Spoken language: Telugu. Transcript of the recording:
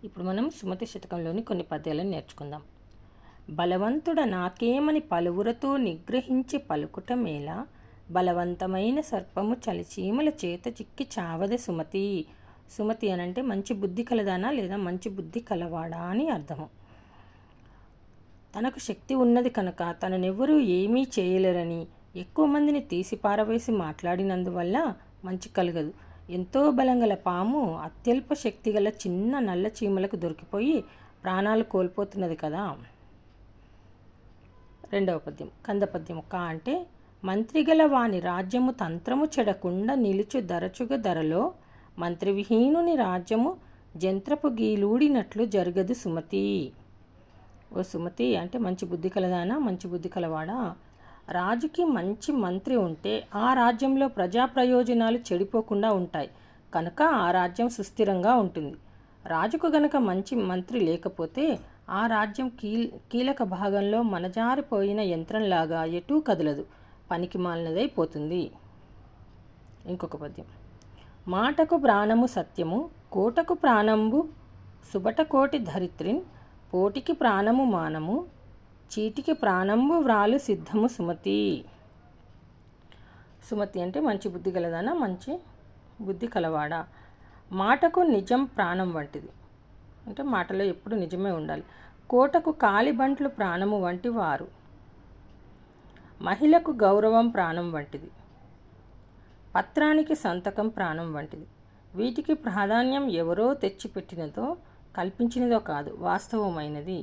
ఇప్పుడు మనం సుమతి శతకంలోని కొన్ని పద్యాలను నేర్చుకుందాం. బలవంతుడ నాకేమని పలువురతో నిగ్రహించి పలుకుట మేల, బలవంతమైన సర్పము చలిచీమల చేత చిక్కి చావద సుమతి. సుమతి అనంటే మంచి బుద్ధి కలదానా లేదా మంచి బుద్ధి కలవాడా అని అర్థము. తనకు శక్తి ఉన్నది కనుక తననెవ్వరూ ఏమీ చేయలేరని ఎక్కువ మందిని తీసి పారవేసి మాట్లాడినందువల్ల మంచి కలగదు. ఎంతో బలంగల పాము అత్యల్ప శక్తి గల చిన్న నల్ల చీమలకు దొరికిపోయి ప్రాణాలు కోల్పోతున్నది కదా. రెండవ పద్యం కందపద్యం. కా అంటే మంత్రిగల వాని రాజ్యము తంత్రము చెడకుండా నిలుచు దరచుగ ధరలో, మంత్రి విహీనుని రాజ్యము జంత్రపు గీలూడినట్లు జరగదు సుమతి. ఓ సుమతి అంటే మంచి బుద్ధి కలదానా మంచి బుద్ధి కలవాడా. రాజుకి మంచి మంత్రి ఉంటే ఆ రాజ్యంలో ప్రజా ప్రయోజనాలు చెడిపోకుండా ఉంటాయి కనుక ఆ రాజ్యం సుస్థిరంగా ఉంటుంది. రాజుకు గనక మంచి మంత్రి లేకపోతే ఆ రాజ్యం కీలక భాగంలో మనజారిపోయిన యంత్రంలాగా ఎటూ కదలదు, పనికి మాలినదైపోతుంది. ఇంకొక పద్యం. మాటకు ప్రాణము సత్యము కోటకు ప్రాణంబు సుబటకోటి ధరిత్రిన్, పోటికి ప్రాణము మానము చీటికి ప్రాణంబు వ్రాలు సిద్ధము సుమతి. సుమతి అంటే మంచి బుద్ధి గలదానా మంచి బుద్ధి కలవాడా. మాటకు నిజం ప్రాణం వంటిది అంటే మాటలో ఎప్పుడు నిజమే ఉండాలి. కోటకు కాలిబంట్లు ప్రాణము వంటి వారు. మహిళకు గౌరవం ప్రాణం వంటిది. పత్రానికి సంతకం ప్రాణం వంటిది. వీటికి ప్రాధాన్యం ఎవరో తెచ్చిపెట్టినదో కల్పించినదో కాదు, వాస్తవమైనది.